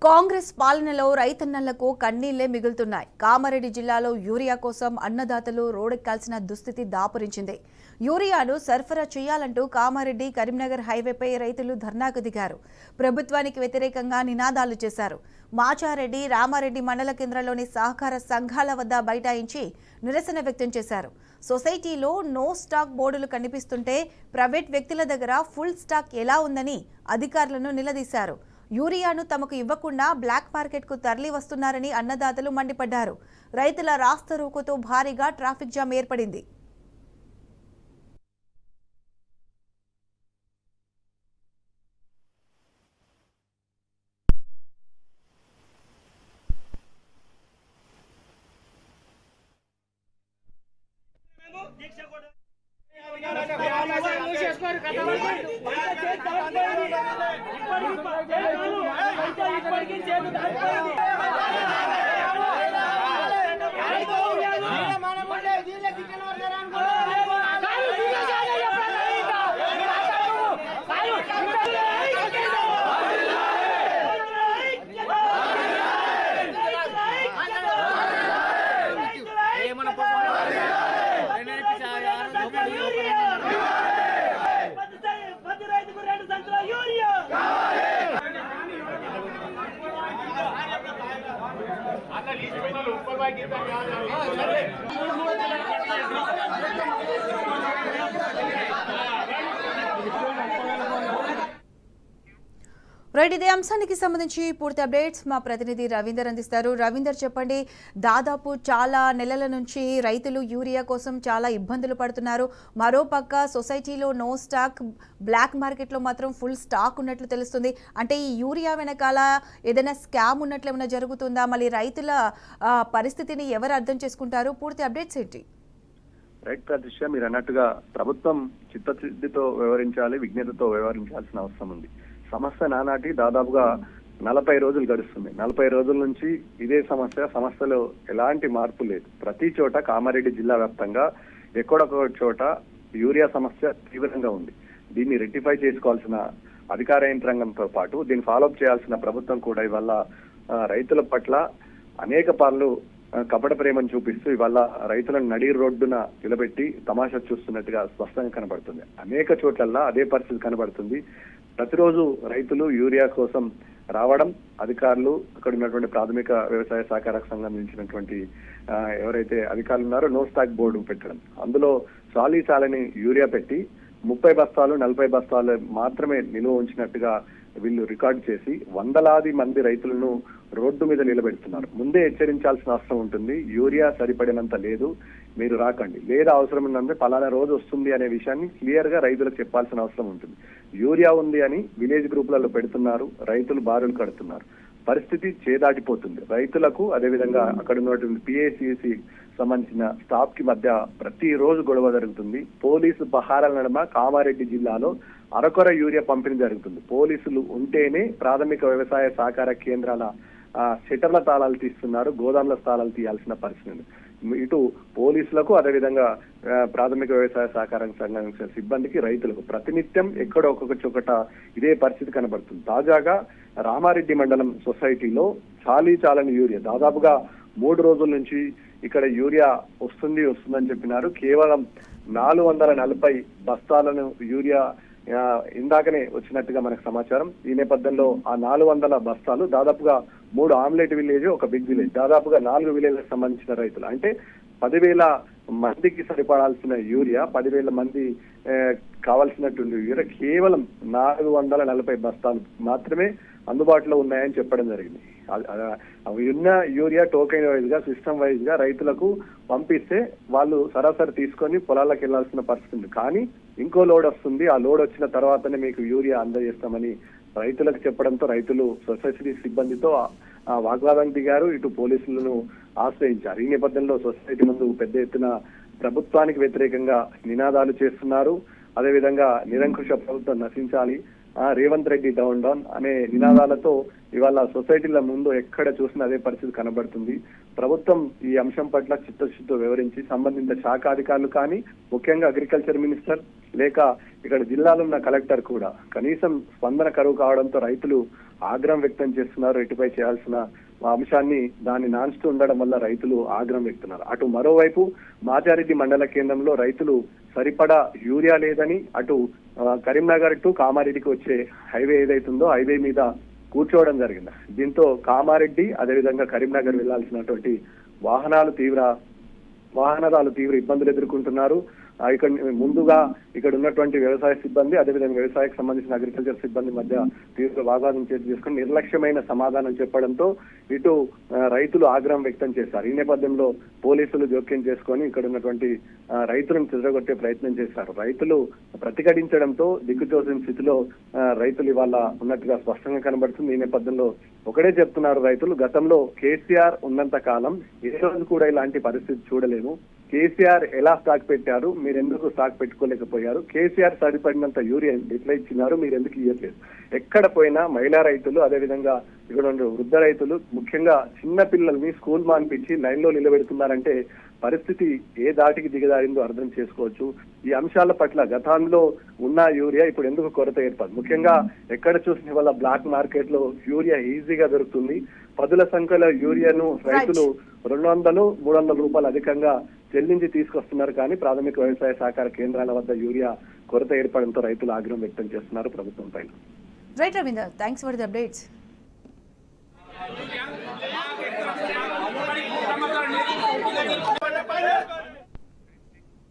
కాంగ్రెస్ పాలనలో రైతన్నలకు కన్నీళ్లే మిగులుతున్నాయి. కామారెడ్డి జిల్లాలో యూరియా కోసం అన్నదాతలు రోడ్డెక్కాల్సిన దుస్థితి దాపురించింది. యూరియాను సరఫరా చేయాలంటూ కామారెడ్డి కరీంనగర్ హైవేపై రైతులు ధర్నాకు దిగారు. ప్రభుత్వానికి వ్యతిరేకంగా నినాదాలు చేశారు. మాచారెడ్డి, రామారెడ్డి మండల కేంద్రంలోని సహకార సంఘాల వద్ద బైఠాయించి నిరసన వ్యక్తం చేశారు. సొసైటీలో నో స్టాక్ బోర్డులు కనిపిస్తుంటే ప్రైవేట్ వ్యక్తుల దగ్గర ఫుల్ స్టాక్ ఎలా ఉందని అధికారులను నిలదీశారు. యూరియాను తమకు ఇవ్వకుండా బ్లాక్ మార్కెట్కు తరలి వస్తున్నారని అన్నదాతలు మండిపడ్డారు. రైతుల రాస్తారోకోతో భారీగా ట్రాఫిక్ జామ్ ఏర్పడింది. రైట్, ఇదే అంశానికి సంబంధించి పూర్తి అప్డేట్స్ మా ప్రతినిధి రవీందర్ అందిస్తారు. రవీందర్, చెప్పండి. దాదాపు చాలా నెలల నుంచి రైతులు యూరియా కోసం చాలా ఇబ్బందులు పడుతున్నారు. మరోపక్క సొసైటీలో నో స్టాక్, బ్లాక్ మార్కెట్లో మాత్రం ఫుల్ స్టాక్ ఉన్నట్లు తెలుస్తుంది. అంటే ఈ యూరియా వెనకాల ఏదైనా స్కామ్ ఉన్నట్లు ఏమైనా జరుగుతుందా? మళ్ళీ రైతుల పరిస్థితిని ఎవరు అర్థం చేసుకుంటారు? పూర్తి అప్డేట్స్ ఏంటి? రైట్ ప్రతిష్ట, మీరు అన్నట్టుగా ప్రభుత్వం చిత్తశుద్ధితో వ్యవహరించాలి, విజ్ఞతతో వ్యవహరించాల్సిన అవసరం ఉంది. సమస్య నానాటి దాదాపుగా 40 రోజులు గడుస్తుంది. 40 రోజుల నుంచి ఇదే సమస్యలో ఎలాంటి మార్పు లేదు. ప్రతి చోట కామారెడ్డి జిల్లా వ్యాప్తంగా ఎక్కడొక చోట యూరియా సమస్య తీవ్రంగా ఉంది. దీన్ని రెక్టిఫై చేసుకోవాల్సిన అధికార యంత్రాంగంతో పాటు దీన్ని ఫాలోఅప్ చేయాల్సిన ప్రభుత్వం కూడా ఇవాళ రైతుల పట్ల అనేక పార్లు కపట ప్రేమను చూపిస్తూ ఇవాళ రైతులను నడి రోడ్డున నిలబెట్టి తమాషా చూస్తున్నట్టుగా స్పష్టంగా కనబడుతుంది. అనేక చోట్లల్లా అదే పరిస్థితి కనబడుతుంది. ప్రతిరోజు రైతులు యూరియా కోసం రావడం, అధికారులు అక్కడ ఉన్నటువంటి ప్రాథమిక వ్యవసాయ సహకార సంబంధించినటువంటి ఎవరైతే అధికారులు ఉన్నారో నో స్టాక్ బోర్డు పెట్టడం, అందులో చాలని యూరియా పెట్టి 30 బస్తాలు 40 బస్తాలు మాత్రమే నిల్వ ఉంచినట్టుగా వీళ్ళు రికార్డు చేసి వందలాది మంది రైతులను రోడ్డు మీద నిలబెడుతున్నారు. ముందే హెచ్చరించాల్సిన అవసరం ఉంటుంది. యూరియా సరిపడినంత లేదు, మీరు రాకండి, లేదా అవసరం ఉందంటే పలానా రోజు వస్తుంది అనే విషయాన్ని క్లియర్ గా రైతులకు చెప్పాల్సిన అవసరం ఉంటుంది. యూరియా ఉంది అని విలేజ్ గ్రూపులలో పెడుతున్నారు, రైతులు బారులు కడుతున్నారు. పరిస్థితి చేదాటిపోతుంది. రైతులకు అదేవిధంగా అక్కడ ఉన్నటువంటి పిఏసిసి సంబంధించిన స్టాఫ్ కి మధ్య ప్రతిరోజు గొడవ జరుగుతుంది. పోలీసు పహారాల నడుమ కామారెడ్డి జిల్లాలో అరకొర యూరియా పంపిణీ జరుగుతుంది. పోలీసులు ఉంటేనే ప్రాథమిక వ్యవసాయ సహకార కేంద్రాల షట్టర్ల తాళాలు తీస్తున్నారు, గోదాముల తాళాలు తీయాల్సిన పరిస్థితి. ఇటు పోలీసులకు అదేవిధంగా ప్రాథమిక వ్యవసాయ సహకార సంఘం సిబ్బందికి రైతులకు ప్రతినిత్యం ఎక్కడో ఒక్కొక్క చోట ఇదే పరిస్థితి కనబడుతుంది. తాజాగా రామారెడ్డి మండలం సొసైటీలో చాలని యూరియా దాదాపుగా 3 రోజుల నుంచి ఇక్కడ యూరియా వస్తుందని చెప్పినారు. కేవలం 440 బస్తాలను యూరియా ఇందాకనే వచ్చినట్టుగా మనకు సమాచారం. ఈ నేపథ్యంలో ఆ 400 బస్తాలు దాదాపుగా 3 ఆమ్లెట్ విలేజ్, ఒక బిగ్ విలేజ్, దాదాపుగా 4 విలేజ్లకు సంబంధించిన రైతులు, అంటే 10,000 మందికి సరిపడాల్సిన యూరియా 10,000 మంది కావాల్సినటువంటి యూరియా కేవలం 440 బస్తాలు మాత్రమే అందుబాటులో ఉన్నాయని చెప్పడం జరిగింది. అవి ఉన్న యూరియా టోకెన్ వైజ్ గా, సిస్టమ్ వైజ్ గా రైతులకు పంపిస్తే వాళ్ళు సరాసరి తీసుకొని పొలాలకు వెళ్లాల్సిన పరిస్థితి. కానీ ఇంకో లోడ్ వస్తుంది, ఆ లోడ్ వచ్చిన తర్వాతనే మీకు యూరియా అందజేస్తామని రైతులకు చెప్పడంతో రైతులు సొసైటీ సిబ్బందితో వాగ్వాదానికి దిగారు. ఇటు పోలీసులను ఆశ్రయించారు. ఈ నేపథ్యంలో సొసైటీ ముందు పెద్ద ఎత్తున ప్రభుత్వానికి వ్యతిరేకంగా నినాదాలు చేస్తున్నారు. అదేవిధంగా నిరంకుశ ప్రభుత్వం నశించాలి, రేవంత్ రెడ్డి డౌన్ అనే నినాదాలతో ఇవాళ సొసైటీల ముందు ఎక్కడ చూసినా అదే పరిస్థితి కనబడుతుంది. ప్రభుత్వం ఈ అంశం పట్ల చిత్తశుద్ధితో వివరించి సంబంధిత శాఖ అధికారులు కానీ, ముఖ్యంగా అగ్రికల్చర్ మినిస్టర్ లేక ఇక్కడ జిల్లాలో ఉన్న కలెక్టర్ కూడా కనీసం స్పందన కరువు కావడంతో రైతులు ఆగ్రహం వ్యక్తం చేస్తున్నారు. ఇటుపై చేయాల్సిన అంశాన్ని దాన్ని నాన్స్తూ ఉండడం వల్ల రైతులు ఆగ్రహం వ్యక్తున్నారు. అటు మరోవైపు మాచారెడ్డి మండల కేంద్రంలో రైతులు సరిపడా యూరియా లేదని అటు కరీంనగర్ టు కామారెడ్డికి వచ్చే హైవే ఏదైతుందో హైవే మీద కూర్చోవడం జరిగింది. దీంతో కామారెడ్డి అదేవిధంగా కరీంనగర్ వెళ్లాల్సినటువంటి వాహనదారులు తీవ్ర ఇబ్బందులు ఎదుర్కొంటున్నారు. ఇక్కడ ముందుగా ఇక్కడ ఉన్నటువంటి వ్యవసాయ సిబ్బంది అదేవిధంగా వ్యవసాయకు సంబంధించిన అగ్రికల్చర్ సిబ్బంది మధ్య తీవ్ర వాగ్వాదం చేసుకుని నిర్లక్ష్యమైన సమాధానం చెప్పడంతో ఇటు రైతులు ఆగ్రహం వ్యక్తం చేశారు. ఈ నేపథ్యంలో పోలీసులు జోక్యం చేసుకొని ఇక్కడ ఉన్నటువంటి రైతులను చెదరగొట్టే ప్రయత్నం చేశారు. రైతులు ప్రతిఘటించడంతో దిక్కుతోసిన స్థితిలో రైతులు ఇవాళ ఉన్నట్టుగా స్పష్టంగా కనబడుతుంది. ఈ నేపథ్యంలో ఒకటే చెప్తున్నారు రైతులు, గతంలో కేసీఆర్ ఉన్నంత కాలం ఏ రోజు కూడా ఇలాంటి పరిస్థితి చూడలేము. కేసీఆర్ ఎలా స్టాక్ పెట్టారు, మీరు ఎందుకు స్టాక్ పెట్టుకోలేకపోయారు? కేసీఆర్ సరిపడినంత యూరియా ఎట్లా ఇచ్చినారు, మీరు ఎందుకు ఇవ్వట్లేదు? ఎక్కడ పోయినా మహిళా రైతులు అదేవిధంగా ఇక్కడ ఉన్న వృద్ధ రైతులు ముఖ్యంగా చిన్న పిల్లల్ని స్కూల్ మాన్పించి లైన్ లో నిలబెడుతున్నారంటే పరిస్థితి ఏ దాటికి దిగదారిందో అర్థం చేసుకోవచ్చు. ఈ అంశాల పట్ల గతంలో ఉన్న యూరియా ఇప్పుడు ఎందుకు కొరత ఏర్పడింది? ముఖ్యంగా ఎక్కడ చూసిన వల్ల బ్లాక్ మార్కెట్ లో యూరియా ఈజీగా దొరుకుతుంది. పదుల సంఖ్యలో యూరియాను రైతులు 200-300 రూపాయలు అధికంగా చెల్లించి తీసుకొస్తున్నారు. కానీ ప్రాథమిక వ్యవసాయ సహకార కేంద్రాల వద్ద యూరియా కొరత ఏర్పడంతో రైతులు ఆగ్రహం వ్యక్తం చేస్తున్నారు ప్రభుత్వం పైన. Right Ravinder, thanks for the updates.